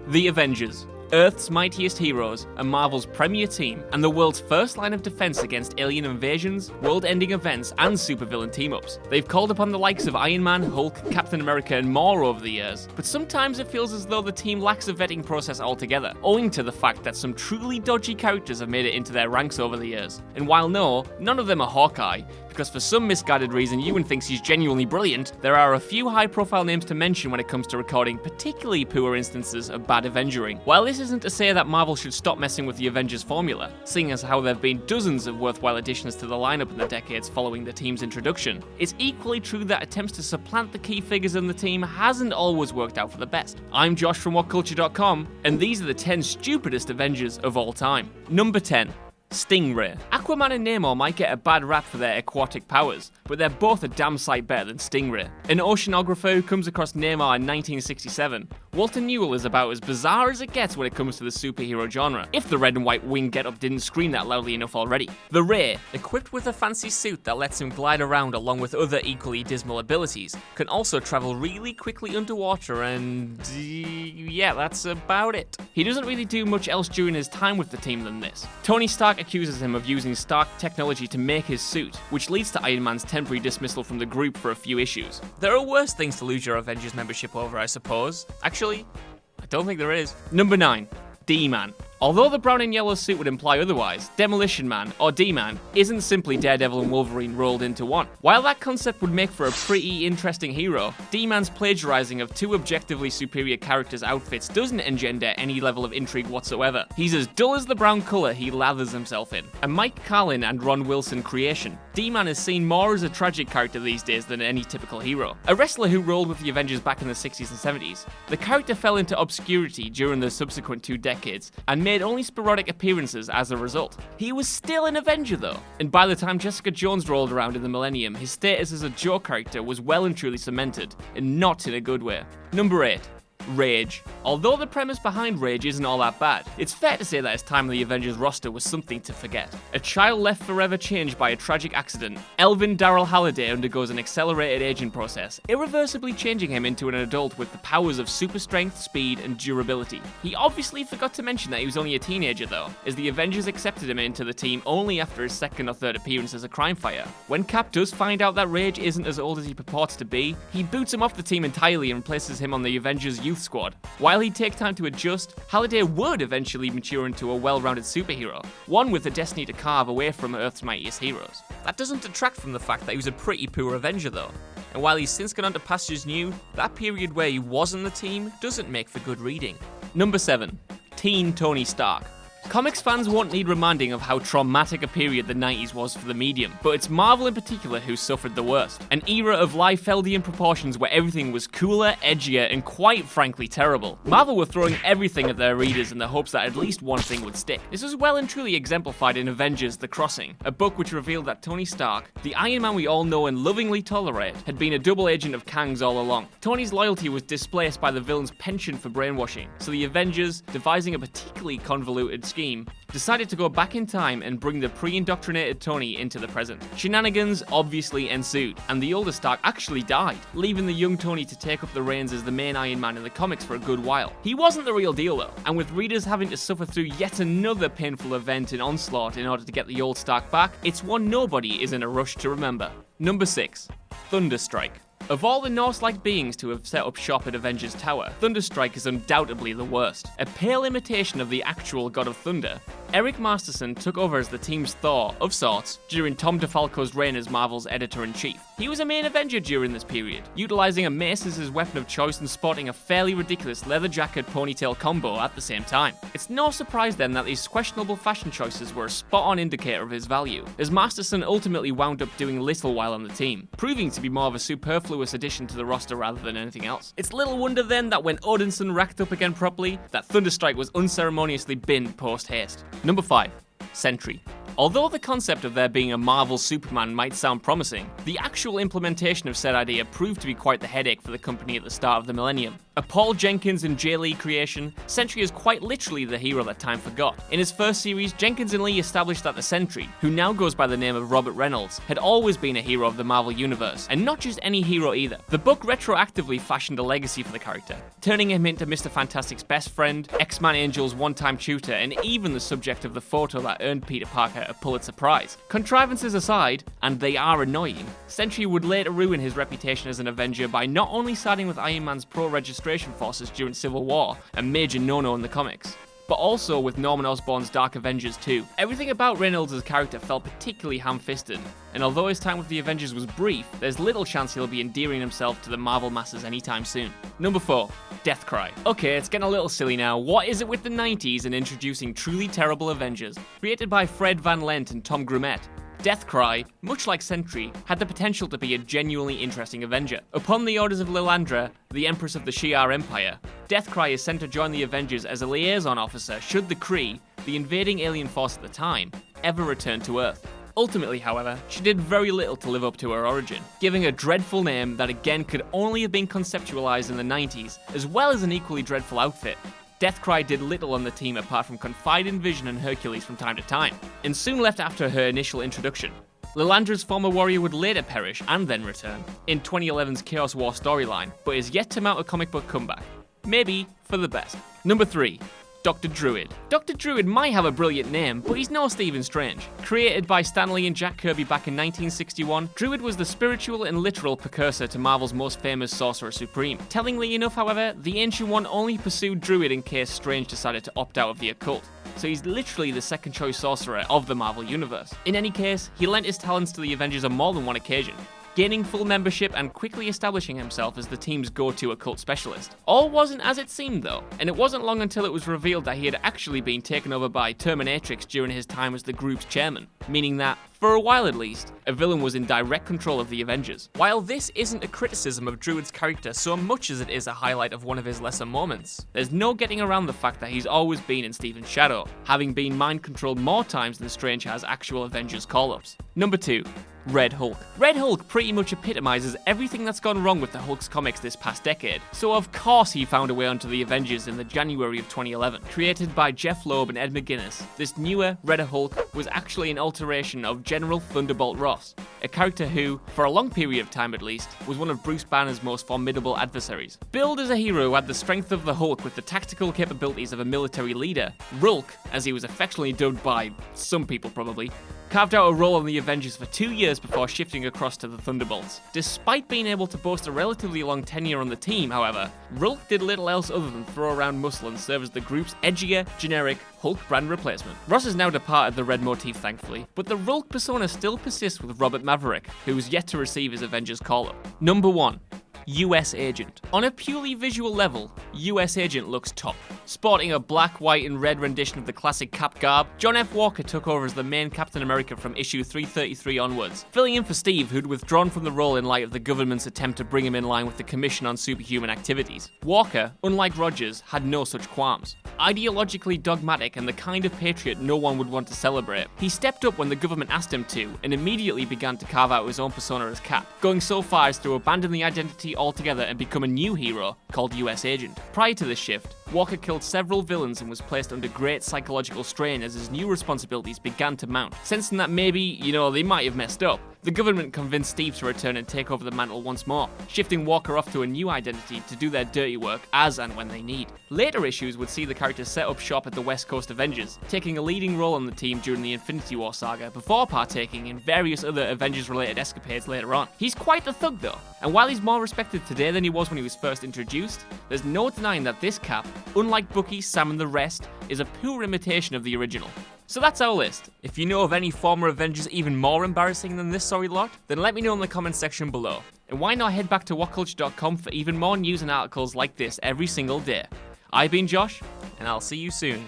The Avengers. Earth's mightiest heroes, and Marvel's premier team, and the world's first line of defense against alien invasions, world-ending events, and supervillain team-ups. They've called upon the likes of Iron Man, Hulk, Captain America, and more over the years, but sometimes it feels as though the team lacks a vetting process altogether, owing to the fact that some truly dodgy characters have made it into their ranks over the years. And while no, none of them are Hawkeye, because for some misguided reason Ewan thinks he's genuinely brilliant, there are a few high-profile names to mention when it comes to recording particularly poor instances of bad Avengering. While this isn't to say that Marvel should stop messing with the Avengers formula, seeing as how there have been dozens of worthwhile additions to the lineup in the decades following the team's introduction, it's equally true that attempts to supplant the key figures in the team hasn't always worked out for the best. I'm Josh from WhatCulture.com, and these are the 10 stupidest Avengers of all time. Number 10. Stingray. Aquaman and Namor might get a bad rap for their aquatic powers, but they're both a damn sight better than Stingray. An oceanographer who comes across Namor in 1967, Walter Newell is about as bizarre as it gets when it comes to the superhero genre, if the red and white wing getup didn't scream that loudly enough already. The Ray, equipped with a fancy suit that lets him glide around along with other equally dismal abilities, can also travel really quickly underwater and yeah, that's about it. He doesn't really do much else during his time with the team than this. Tony Stark accuses him of using Stark technology to make his suit, which leads to Iron Man's temporary dismissal from the group for a few issues. There are worse things to lose your Avengers membership over, I suppose. Actually, I don't think there is. Number 9. D-Man. Although the brown and yellow suit would imply otherwise, Demolition Man, or D-Man, isn't simply Daredevil and Wolverine rolled into one. While that concept would make for a pretty interesting hero, D-Man's plagiarizing of two objectively superior characters' outfits doesn't engender any level of intrigue whatsoever. He's as dull as the brown colour he lathers himself in. A Mike Carlin and Ron Wilson creation, D-Man is seen more as a tragic character these days than any typical hero. A wrestler who rolled with the Avengers back in the 60s and 70s, the character fell into obscurity during the subsequent 2 decades, and made only sporadic appearances as a result. He was still an Avenger though, and by the time Jessica Jones rolled around in the millennium, his status as a Joe character was well and truly cemented, and not in a good way. Number 8. Rage. Although the premise behind Rage isn't all that bad, it's fair to say that his time on the Avengers roster was something to forget. A child left forever changed by a tragic accident, Elvin Darrell Halliday undergoes an accelerated aging process, irreversibly changing him into an adult with the powers of super strength, speed, and durability. He obviously forgot to mention that he was only a teenager though, as the Avengers accepted him into the team only after his 2nd or 3rd appearance as a crime fighter. When Cap does find out that Rage isn't as old as he purports to be, he boots him off the team entirely and places him on the Avengers youth squad. While he'd take time to adjust, Halliday would eventually mature into a well-rounded superhero, one with a destiny to carve away from Earth's mightiest heroes. That doesn't detract from the fact that he was a pretty poor Avenger though, and while he's since gone on to pastures new, that period where he was on the team doesn't make for good reading. Number 7. Teen Tony Stark. Comics fans won't need reminding of how traumatic a period the 90s was for the medium, but it's Marvel in particular who suffered the worst. An era of Liefeldian proportions where everything was cooler, edgier, and quite frankly terrible. Marvel were throwing everything at their readers in the hopes that at least one thing would stick. This was well and truly exemplified in Avengers: The Crossing, a book which revealed that Tony Stark, the Iron Man we all know and lovingly tolerate, had been a double agent of Kang's all along. Tony's loyalty was displaced by the villain's penchant for brainwashing, so the Avengers, devising a particularly convoluted scheme, decided to go back in time and bring the pre-indoctrinated Tony into the present. Shenanigans obviously ensued, and the older Stark actually died, leaving the young Tony to take up the reins as the main Iron Man in the comics for a good while. He wasn't the real deal though, and with readers having to suffer through yet another painful event and onslaught in order to get the old Stark back, it's one nobody is in a rush to remember. Number 6. Thunderstrike. Of all the Norse-like beings to have set up shop at Avengers Tower, Thunderstrike is undoubtedly the worst. A pale imitation of the actual God of Thunder, Eric Masterson took over as the team's Thor, of sorts, during Tom DeFalco's reign as Marvel's editor-in-chief. He was a main Avenger during this period, utilizing a mace as his weapon of choice and sporting a fairly ridiculous leather jacket ponytail combo at the same time. It's no surprise then that these questionable fashion choices were a spot-on indicator of his value, as Masterson ultimately wound up doing little while on the team, proving to be more of a superfluous addition to the roster rather than anything else. It's little wonder then that when Odinson racked up again properly, that Thunderstrike was unceremoniously binned post-haste. Number 5. Sentry. Although the concept of there being a Marvel Superman might sound promising, the actual implementation of said idea proved to be quite the headache for the company at the start of the millennium. A Paul Jenkins and Jay Lee creation, Sentry is quite literally the hero that time forgot. In his first series, Jenkins and Lee established that the Sentry, who now goes by the name of Robert Reynolds, had always been a hero of the Marvel Universe, and not just any hero either. The book retroactively fashioned a legacy for the character, turning him into Mr. Fantastic's best friend, X-Man Angel's one-time tutor, and even the subject of the photo that earned Peter Parker a Pulitzer Prize. Contrivances aside, and they are annoying, Sentry would later ruin his reputation as an Avenger by not only siding with Iron Man's pro-registration forces during Civil War, a major no-no in the comics, but also with Norman Osborn's Dark Avengers too. Everything about Reynolds' character felt particularly ham-fisted, and although his time with the Avengers was brief, there's little chance he'll be endearing himself to the Marvel masses anytime soon. Number 4. Deathcry. Okay, it's getting a little silly now. What is it with the 90s and introducing truly terrible Avengers? Created by Fred Van Lent and Tom Grummett, Deathcry, much like Sentry, had the potential to be a genuinely interesting Avenger. Upon the orders of Lilandra, the Empress of the Shi'ar Empire, Deathcry is sent to join the Avengers as a liaison officer should the Kree, the invading alien force at the time, ever return to Earth. Ultimately, however, she did very little to live up to her origin, giving a dreadful name that again could only have been conceptualized in the 90s, as well as an equally dreadful outfit. Deathcry did little on the team apart from confide in Vision and Hercules from time to time, and soon left after her initial introduction. Lilandra's former warrior would later perish and then return in 2011's Chaos War storyline, but is yet to mount a comic book comeback. Maybe for the best. Number 3. Dr. Druid. Dr. Druid might have a brilliant name, but he's no Stephen Strange. Created by Stan Lee and Jack Kirby back in 1961, Druid was the spiritual and literal precursor to Marvel's most famous Sorcerer Supreme. Tellingly enough, however, the Ancient One only pursued Druid in case Strange decided to opt out of the occult, so he's literally the second choice sorcerer of the Marvel Universe. In any case, he lent his talents to the Avengers on more than one occasion, gaining full membership and quickly establishing himself as the team's go-to occult specialist. All wasn't as it seemed though, and it wasn't long until it was revealed that he had actually been taken over by Terminatrix during his time as the group's chairman, meaning that, for a while at least, a villain was in direct control of the Avengers. While this isn't a criticism of Druid's character so much as it is a highlight of one of his lesser moments, there's no getting around the fact that he's always been in Stephen's shadow, having been mind-controlled more times than Strange has actual Avengers call-ups. Number 2. Red Hulk. Red Hulk pretty much epitomizes everything that's gone wrong with the Hulk's comics this past decade, so of course he found a way onto the Avengers in the January of 2011. Created by Jeff Loeb and Ed McGuinness, this newer, redder Hulk was actually an alteration of General Thunderbolt Ross, a character who, for a long period of time at least, was one of Bruce Banner's most formidable adversaries. Billed as a hero who had the strength of the Hulk with the tactical capabilities of a military leader, Rulk, as he was affectionately dubbed by some people probably, carved out a role on the Avengers for 2 years before shifting across to the Thunderbolts. Despite being able to boast a relatively long tenure on the team, however, Rulk did little else other than throw around muscle and serve as the group's edgier, generic Hulk brand replacement. Ross has now departed the red motif thankfully, but the Rulk persona still persists with Robert Maverick, who is yet to receive his Avengers call-up. Number 1. US Agent. On a purely visual level, US Agent looks top. Sporting a black, white and red rendition of the classic Cap garb, John F. Walker took over as the main Captain America from issue 333 onwards, filling in for Steve, who'd withdrawn from the role in light of the government's attempt to bring him in line with the Commission on Superhuman Activities. Walker, unlike Rogers, had no such qualms. Ideologically dogmatic and the kind of patriot no one would want to celebrate, he stepped up when the government asked him to and immediately began to carve out his own persona as Cap, going so far as to abandon the identity altogether and become a new hero called US Agent. Prior to this shift, Walker killed several villains and was placed under great psychological strain as his new responsibilities began to mount. Sensing that maybe, they might have messed up, the government convinced Steve to return and take over the mantle once more, shifting Walker off to a new identity to do their dirty work as and when they need. Later issues would see the character set up shop at the West Coast Avengers, taking a leading role on the team during the Infinity War saga before partaking in various other Avengers-related escapades later on. He's quite the thug though, and while he's more respected today than he was when he was first introduced, there's no denying that this Cap, unlike Bucky, Sam and the rest, is a poor imitation of the original. So that's our list. If you know of any former Avengers even more embarrassing than this sorry lot, then let me know in the comments section below. And why not head back to whatculture.com for even more news and articles like this every single day. I've been Josh, and I'll see you soon.